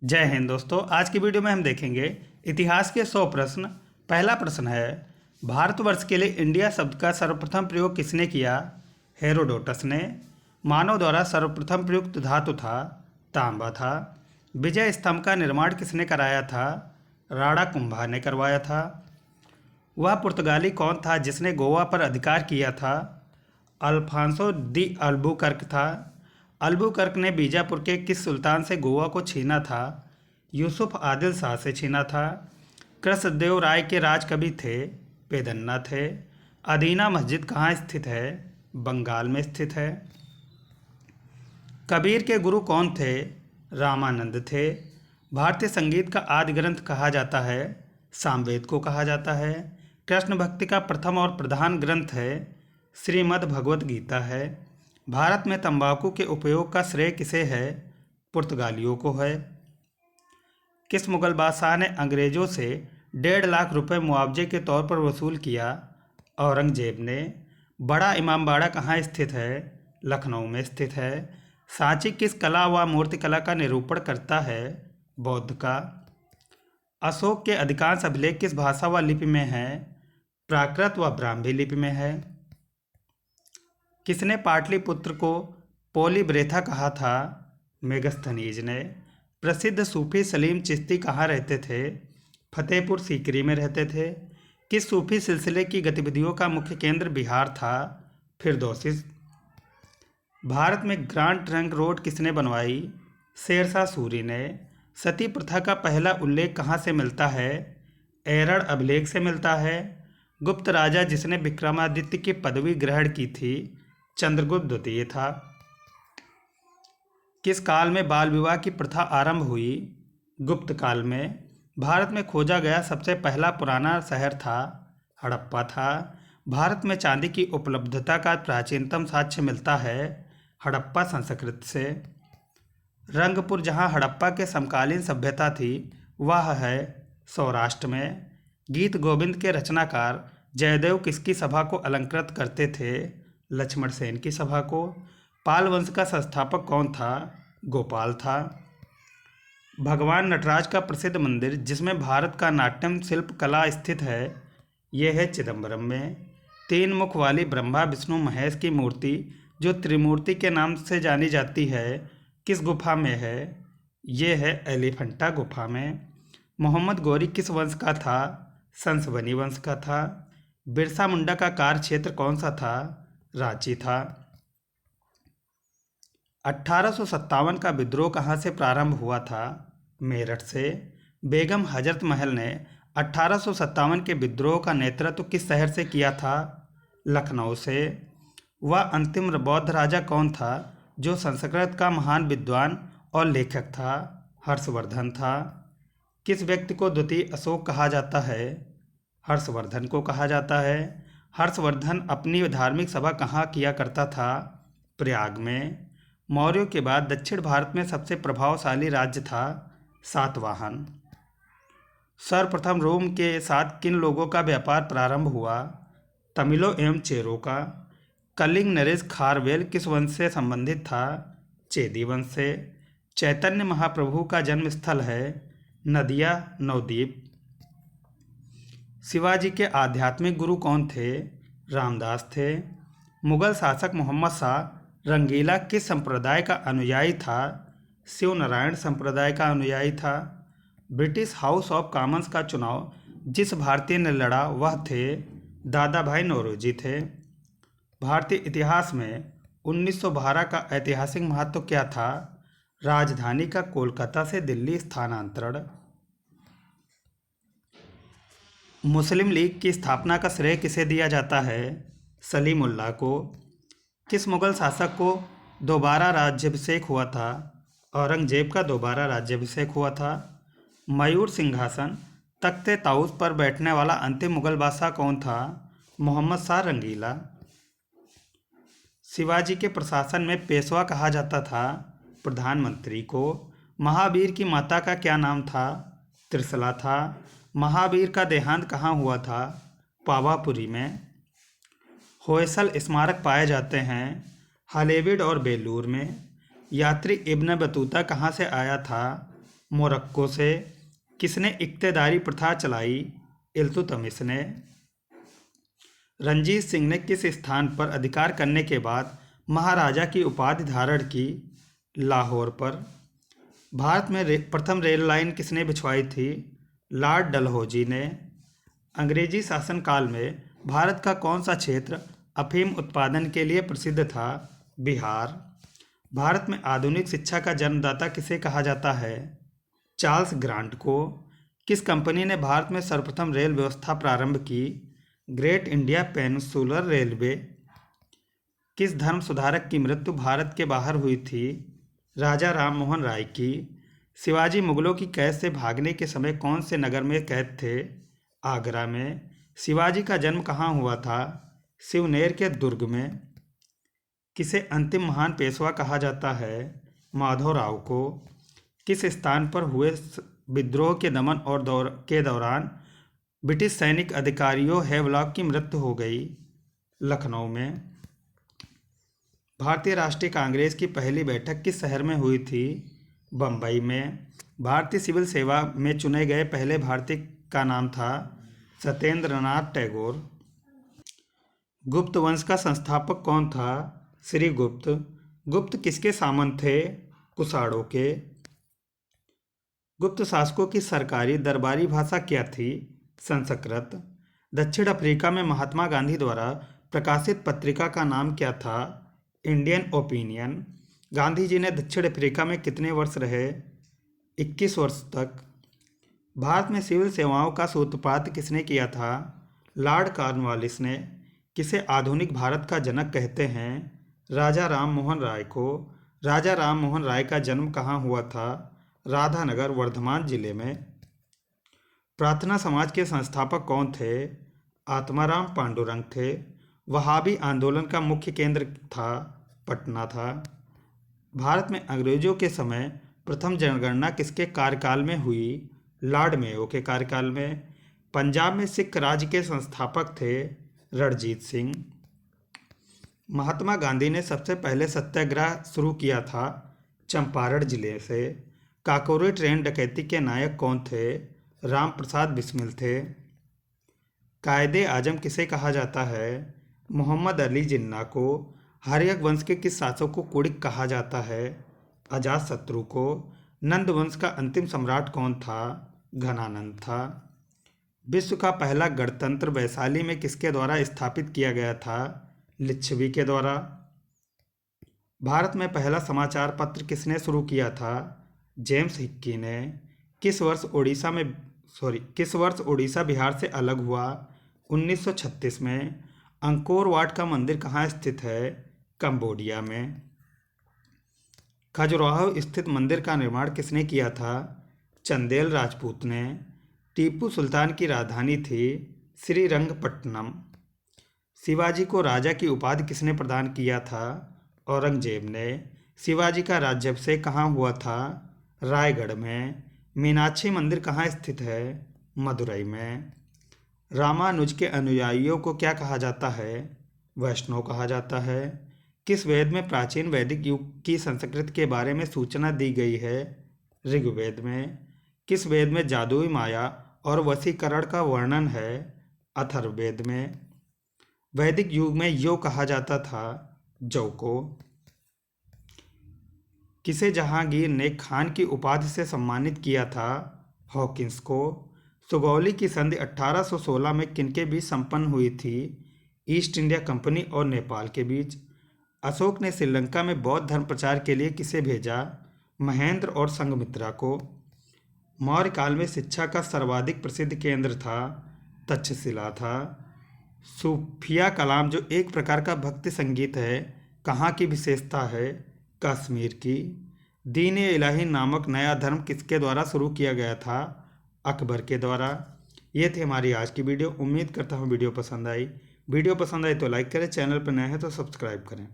जय हिंद दोस्तों। आज की वीडियो में हम देखेंगे इतिहास के 100 प्रश्न। पहला प्रश्न है, भारतवर्ष के लिए इंडिया शब्द का सर्वप्रथम प्रयोग किसने किया? हेरोडोटस ने। मानव द्वारा सर्वप्रथम प्रयुक्त धातु था, तांबा था। विजय स्तंभ का निर्माण किसने कराया था? राणा कुंभा ने करवाया था। वह पुर्तगाली कौन था जिसने गोवा पर अधिकार किया था? अल्फांसो दी अल्बुकर्क था। अल्बुकर्क ने बीजापुर के किस सुल्तान से गोवा को छीना था? यूसुफ आदिल शाह से छीना था। कृष्णदेव राय के राज कवि थे? पेदन्ना थे। अदीना मस्जिद कहाँ स्थित है? बंगाल में स्थित है। कबीर के गुरु कौन थे? रामानंद थे। भारतीय संगीत का आदि ग्रंथ कहा जाता है? सामवेद को कहा जाता है। कृष्ण भक्ति का प्रथम और प्रधान ग्रंथ है? श्रीमद् भगवत गीता है। भारत में तंबाकू के उपयोग का श्रेय किसे है? पुर्तगालियों को है। किस मुगल बादशाह ने अंग्रेजों से 1.5 लाख रुपए मुआवजे के तौर पर वसूल किया? औरंगजेब ने। बड़ा इमामबाड़ा कहाँ स्थित है? लखनऊ में स्थित है। सांची किस कला व मूर्तिकला का निरूपण करता है? बौद्ध का। अशोक के अधिकांश अभिलेख किस भाषा व लिपि में हैं? प्राकृत व ब्राह्मी लिपि में है। किसने पाटलिपुत्र को पोलीब्रेथा कहा था? मेगस्थनीज ने। प्रसिद्ध सूफी सलीम चिश्ती कहाँ रहते थे? फतेहपुर सीकरी में रहते थे। किस सूफी सिलसिले की गतिविधियों का मुख्य केंद्र बिहार था? फिरदौसी। भारत में ग्रांड ट्रंक रोड किसने बनवाई? शेरशाह सूरी ने। सती प्रथा का पहला उल्लेख कहाँ से मिलता है? एरड़ अभिलेख से मिलता है। गुप्त राजा जिसने विक्रमादित्य की पदवी ग्रहण की थी? चंद्रगुप्त द्वितीय था। किस काल में बाल विवाह की प्रथा आरंभ हुई? गुप्त काल में। भारत में खोजा गया सबसे पहला पुराना शहर था? हड़प्पा था। भारत में चांदी की उपलब्धता का प्राचीनतम साक्ष्य मिलता है? हड़प्पा संस्कृत से। रंगपुर जहाँ हड़प्पा के समकालीन सभ्यता थी वह है सौराष्ट्र में। गीत गोविंद के रचनाकार जयदेव किसकी सभा को अलंकृत करते थे? लक्ष्मण सेन की सभा को। पाल वंश का संस्थापक कौन था? गोपाल था। भगवान नटराज का प्रसिद्ध मंदिर जिसमें भारत का नाट्यम शिल्प कला स्थित है, यह है चिदम्बरम में। 3 मुख वाली ब्रह्मा विष्णु महेश की मूर्ति जो त्रिमूर्ति के नाम से जानी जाती है, किस गुफा में है? ये है एलिफेंटा गुफा में। मोहम्मद गौरी किस वंश का था? संसवनी वंश का था। बिरसा मुंडा का कार्य क्षेत्र कौन सा था? रांची था। 1857 का विद्रोह कहाँ से प्रारंभ हुआ था? मेरठ से। बेगम हजरत महल ने 1857 के विद्रोह का नेतृत्व किस शहर से किया था? लखनऊ से। वह अंतिम बौद्ध राजा कौन था जो संस्कृत का महान विद्वान और लेखक था? हर्षवर्धन था। किस व्यक्ति को द्वितीय अशोक कहा जाता है? हर्षवर्धन को कहा जाता है। हर्षवर्धन अपनी धार्मिक सभा कहाँ किया करता था? प्रयाग में। मौर्यों के बाद दक्षिण भारत में सबसे प्रभावशाली राज्य था? सातवाहन। सर्वप्रथम रोम के साथ किन लोगों का व्यापार प्रारंभ हुआ? तमिलों एवं चेरों का। कलिंग नरेश खारवेल किस वंश से संबंधित था? चेदी वंश से। चैतन्य महाप्रभु का जन्म स्थल है? नदिया नवद्वीप। शिवाजी के आध्यात्मिक गुरु कौन थे? रामदास थे। मुगल शासक मोहम्मद शाह रंगीला किस संप्रदाय का अनुयायी था? शिव नारायण संप्रदाय का अनुयायी था। ब्रिटिश हाउस ऑफ कॉमन्स का चुनाव जिस भारतीय ने लड़ा वह थे? दादा भाई नौरोजी थे। भारतीय इतिहास में 1912 का ऐतिहासिक महत्व क्या था? राजधानी का कोलकाता से दिल्ली स्थानांतरण। मुस्लिम लीग की स्थापना का श्रेय किसे दिया जाता है? सलीमुल्लाह को। किस मुगल शासक को दोबारा राज्याभिषेक हुआ था? औरंगजेब का दोबारा राज्याभिषेक हुआ था। मयूर सिंहासन तख्ते ताऊस पर बैठने वाला अंतिम मुगल बादशाह कौन था? मोहम्मद शाह रंगीला। शिवाजी के प्रशासन में पेशवा कहा जाता था? प्रधानमंत्री को। महावीर की माता का क्या नाम था? त्रिशला था। महावीर का देहांत कहाँ हुआ था? पावापुरी में। होयसल स्मारक पाए जाते हैं? हलेबीड और बेलूर में। यात्री इब्न बतूता कहाँ से आया था? मोरक्को से किसने इक्तेदारी प्रथा चलाई? इल्तुतमिश ने। रंजीत सिंह ने किस स्थान पर अधिकार करने के बाद महाराजा की उपाधि धारण की? लाहौर पर। भारत में प्रथम रेल लाइन किसने बिछवाई थी? लॉर्ड डलहौजी ने। अंग्रेजी शासनकाल में भारत का कौन सा क्षेत्र अफीम उत्पादन के लिए प्रसिद्ध था? बिहार। भारत में आधुनिक शिक्षा का जन्मदाता किसे कहा जाता है? चार्ल्स ग्रांट को। किस कंपनी ने भारत में सर्वप्रथम रेल व्यवस्था प्रारंभ की? Great India peninsular railway. किस धर्म सुधारक की मृत्यु भारत के बाहर हुई थी? राजा राम मोहन राय की। शिवाजी मुगलों की कैद से भागने के समय कौन से नगर में कैद थे? आगरा में। शिवाजी का जन्म कहाँ हुआ था? सिवनेर के दुर्ग में। किसे अंतिम महान पेशवा कहा जाता है? माधवराव को। किस स्थान पर हुए विद्रोह के दमन और के दौरान ब्रिटिश सैनिक अधिकारियों हैवलॉक की मृत्यु हो गई? लखनऊ में। भारतीय राष्ट्रीय कांग्रेस की पहली बैठक किस शहर में हुई थी? बम्बई में। भारतीय सिविल सेवा में चुने गए पहले भारतीय का नाम था सत्येंद्रनाथ टैगोर। गुप्त वंश का संस्थापक कौन था? श्री गुप्त। गुप्त किसके सामंत थे? कुषाणों के। गुप्त शासकों की सरकारी दरबारी भाषा क्या थी? संस्कृत। दक्षिण अफ्रीका में महात्मा गांधी द्वारा प्रकाशित पत्रिका का नाम क्या था? Indian opinion. गांधी जी ने दक्षिण अफ्रीका में कितने वर्ष रहे? 21 वर्ष तक। भारत में सिविल सेवाओं का सूत्रपात किसने किया था? लॉर्ड कॉर्नवालिस ने। किसे आधुनिक भारत का जनक कहते हैं? राजा राम मोहन राय को। राजा राम मोहन राय का जन्म कहाँ हुआ था? राधानगर, वर्धमान जिले में। प्रार्थना समाज के संस्थापक कौन थे? आत्माराम पांडुरंग थे। वहाबी आंदोलन का मुख्य केंद्र पटना था। भारत में अंग्रेजों के समय प्रथम जनगणना किसके कार्यकाल में हुई? लॉर्ड मेयो के कार्यकाल में। पंजाब में सिख राज्य के संस्थापक थे रणजीत सिंह। महात्मा गांधी ने सबसे पहले सत्याग्रह शुरू किया था चंपारण जिले से। काकोरी ट्रेन डकैती के नायक कौन थे? राम प्रसाद बिस्मिल थे। कायदे आजम किसे कहा जाता है? मोहम्मद अली जिन्ना को। हर्यक वंश के किस शासक को कुड़िक कहा जाता है? अजातशत्रु को। नंद वंश का अंतिम सम्राट कौन था? घनानंद था। विश्व का पहला गणतंत्र वैशाली में किसके द्वारा स्थापित किया गया था? लिच्छवी के द्वारा। भारत में पहला समाचार पत्र किसने शुरू किया था? जेम्स हिक्की ने। किस वर्ष उड़ीसा बिहार से अलग हुआ? 1936 में। अंकोर वाट का मंदिर कहाँ स्थित है? कंबोडिया में। खजुराहो स्थित मंदिर का निर्माण किसने किया था? चंदेल राजपूत ने। टीपू सुल्तान की राजधानी थी श्रीरंगपट्टनम। शिवाजी को राजा की उपाधि किसने प्रदान किया था? औरंगजेब ने। शिवाजी का राज्याभिषेक कहाँ हुआ था? रायगढ़ में। मीनाक्षी मंदिर कहाँ स्थित है? मदुरई में। रामानुज के अनुयायियों को क्या कहा जाता है? वैष्णव कहा जाता है। किस वेद में प्राचीन वैदिक युग की संस्कृति के बारे में सूचना दी गई है? ऋग्वेद में। किस वेद में जादुई माया और वशीकरण का वर्णन है? अथर्ववेद में। वैदिक युग में यो कहा जाता था जौ को। किसे जहांगीर ने खान की उपाधि से सम्मानित किया था? हॉकिंस को। सुगौली की संधि 1816 में किनके बीच संपन्न हुई थी? ईस्ट इंडिया कंपनी और नेपाल के बीच। अशोक ने श्रीलंका में बौद्ध धर्म प्रचार के लिए किसे भेजा? महेंद्र और संघमित्रा को। मौर्य काल में शिक्षा का सर्वाधिक प्रसिद्ध केंद्र था तक्षशिला था। सूफिया कलाम जो एक प्रकार का भक्ति संगीत है, कहाँ की विशेषता है? कश्मीर की। दीन इलाही नामक नया धर्म किसके द्वारा शुरू किया गया था? अकबर के द्वारा। ये थी हमारी आज की वीडियो। उम्मीद करता हूँ वीडियो पसंद आई। वीडियो पसंद आई तो लाइक करें, चैनल पर नए हैं तो सब्सक्राइब करें।